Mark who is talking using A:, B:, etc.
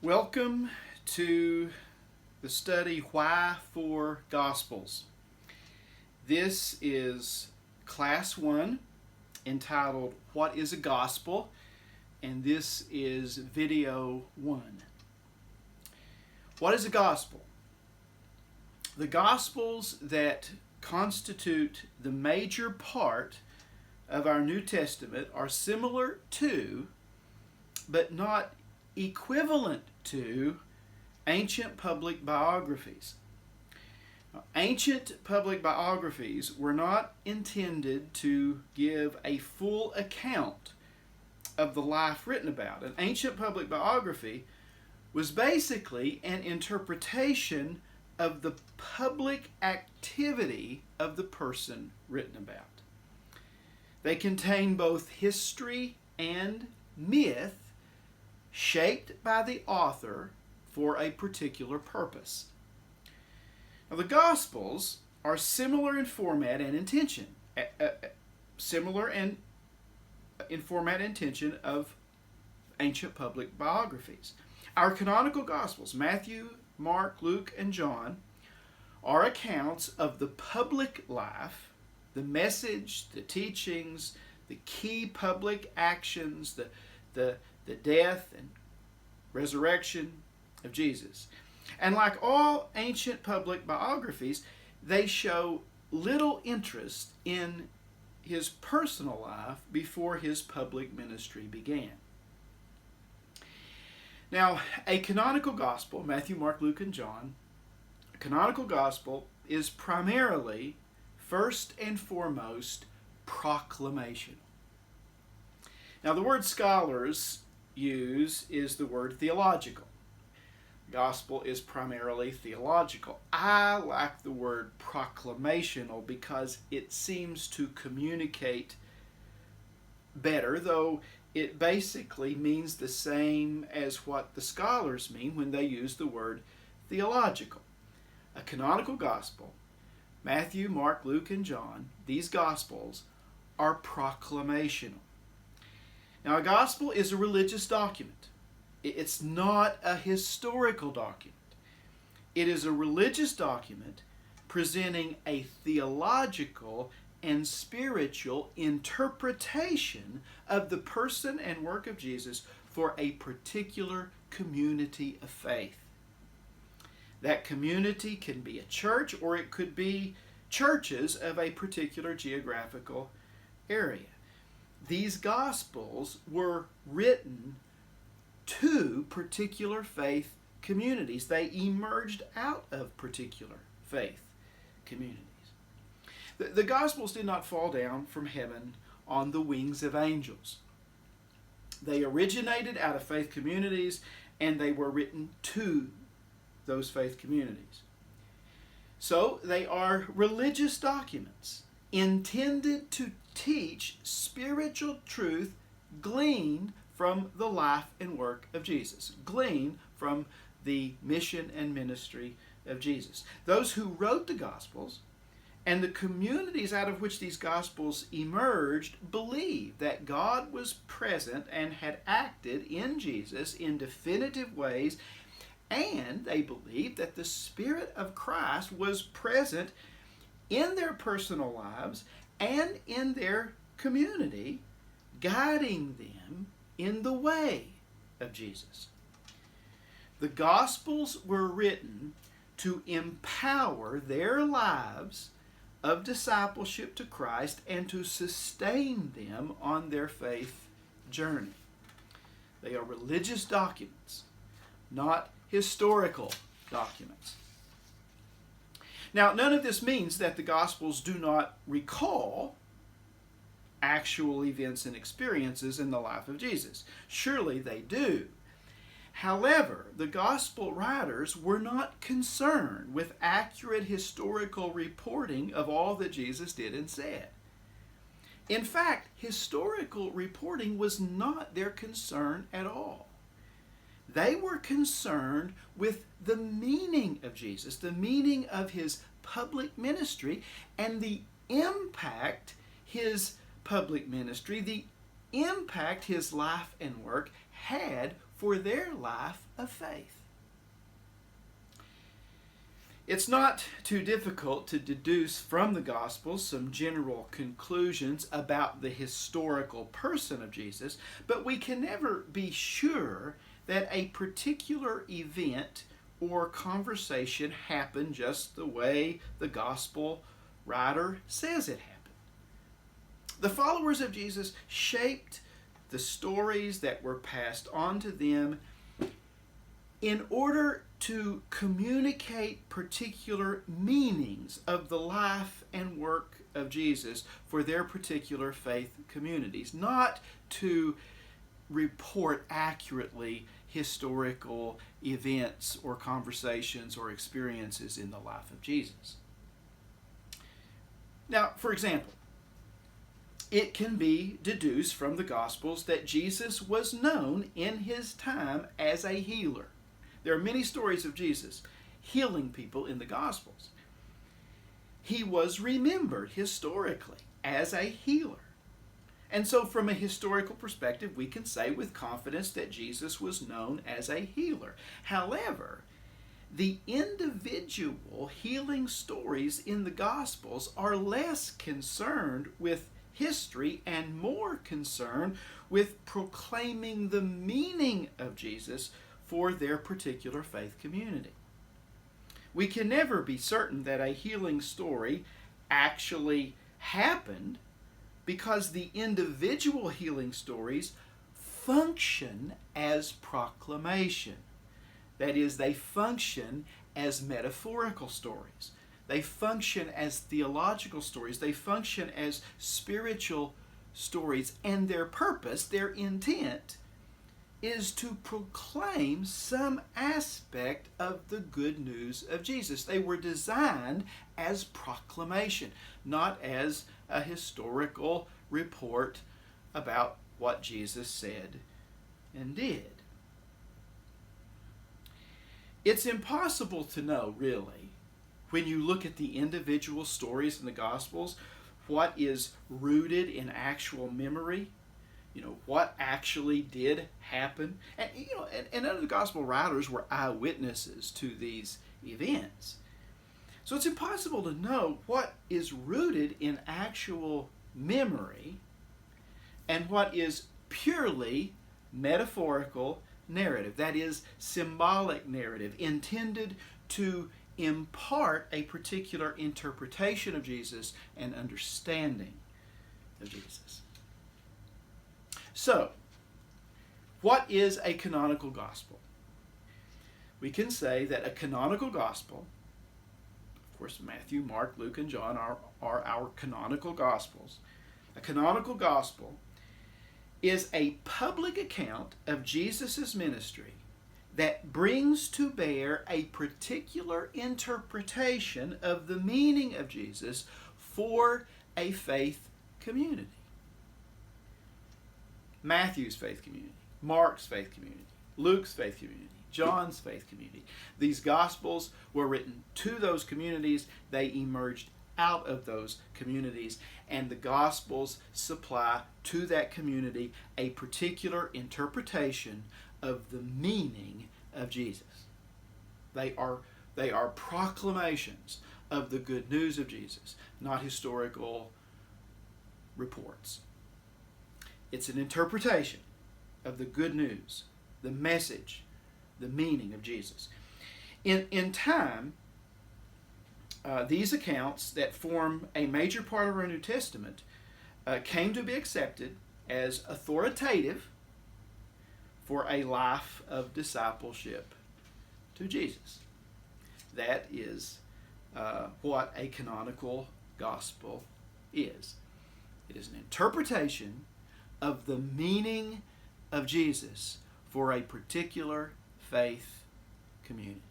A: Welcome to the study Why for Gospels. This is Class 1 entitled What is a Gospel? And this is Video 1. What is a gospel? The Gospels that constitute the major part of our New Testament are similar to, but not equivalent to, ancient public biographies. Ancient public biographies were not intended to give a full account of the life written about. An ancient public biography was basically an interpretation of the public activity of the person written about. They contain both history and myth shaped by the author for a particular purpose. Now, the Gospels are similar in format and intention, of ancient public biographies. Our canonical Gospels, Matthew, Mark, Luke, and John, are accounts of the public life, the message, the teachings, the key public actions, the death and resurrection of Jesus. And like all ancient public biographies, they show little interest in his personal life before his public ministry began. Now, a canonical gospel, Matthew, Mark, Luke, and John, a canonical gospel is primarily, first and foremost, proclamational. Now, the word scholars use is the word theological. Gospel is primarily theological. I like the word proclamational because it seems to communicate better, though it basically means the same as what the scholars mean when they use the word theological. A canonical gospel, Matthew, Mark, Luke, and John, these gospels are proclamational. Now, a gospel is a religious document. It's not a historical document. It is a religious document presenting a theological and spiritual interpretation of the person and work of Jesus for a particular community of faith. That community can be a church, or it could be churches of a particular geographical area. These Gospels were written to particular faith communities. They emerged out of particular faith communities. The Gospels did not fall down from heaven on the wings of angels. They originated out of faith communities, and they were written to those faith communities. So they are religious documents intended to teach spiritual truth gleaned from the life and work of Jesus, gleaned from the mission and ministry of Jesus. Those who wrote the Gospels and the communities out of which these Gospels emerged believed that God was present and had acted in Jesus in definitive ways, and they believed that the Spirit of Christ was present in their personal lives and in their community, guiding them in the way of Jesus. The Gospels were written to empower their lives of discipleship to Christ and to sustain them on their faith journey. They are religious documents, not historical documents. Now, none of this means that the Gospels do not recall actual events and experiences in the life of Jesus. Surely they do. However, the Gospel writers were not concerned with accurate historical reporting of all that Jesus did and said. In fact, historical reporting was not their concern at all. They were concerned with the meaning of Jesus, the meaning of his public ministry, and the impact his public ministry, the impact his life and work had for their life of faith. It's not too difficult to deduce from the Gospels some general conclusions about the historical person of Jesus, but we can never be sure that a particular event or conversation happened just the way the Gospel writer says it happened. The followers of Jesus shaped the stories that were passed on to them in order to communicate particular meanings of the life and work of Jesus for their particular faith communities, not to report accurately historical events or conversations or experiences in the life of Jesus. Now, for example, it can be deduced from the Gospels that Jesus was known in his time as a healer. There are many stories of Jesus healing people in the Gospels. He was remembered historically as a healer. And so from a historical perspective, we can say with confidence that Jesus was known as a healer. However, the individual healing stories in the Gospels are less concerned with history and more concerned with proclaiming the meaning of Jesus for their particular faith community. We can never be certain that a healing story actually happened because the individual healing stories function as proclamation. That is, they function as metaphorical stories. They function as theological stories. They function as spiritual stories. And their purpose, their intent, is to proclaim some aspect of the good news of Jesus. They were designed as proclamation, not as a historical report about what Jesus said and did. It's impossible to know, really, when you look at the individual stories in the Gospels, what is rooted in actual memory. What actually did happen. And none of the gospel writers were eyewitnesses to these events. So it's impossible to know what is rooted in actual memory and what is purely metaphorical narrative. That is, symbolic narrative intended to impart a particular interpretation of Jesus and understanding of Jesus. So, what is a canonical gospel? We can say that a canonical gospel, of course Matthew, Mark, Luke, and John are our canonical gospels. A canonical gospel is a public account of Jesus' ministry that brings to bear a particular interpretation of the meaning of Jesus for a faith community. Matthew's faith community, Mark's faith community, Luke's faith community, John's faith community. These Gospels were written to those communities. They emerged out of those communities, and the Gospels supply to that community a particular interpretation of the meaning of Jesus. They are proclamations of the good news of Jesus, not historical reports. It's an interpretation of the good news, the message, the meaning of Jesus. In time, these accounts that form a major part of our New Testament came to be accepted as authoritative for a life of discipleship to Jesus. That is what a canonical gospel is. It is an interpretation of the meaning of Jesus for a particular faith community.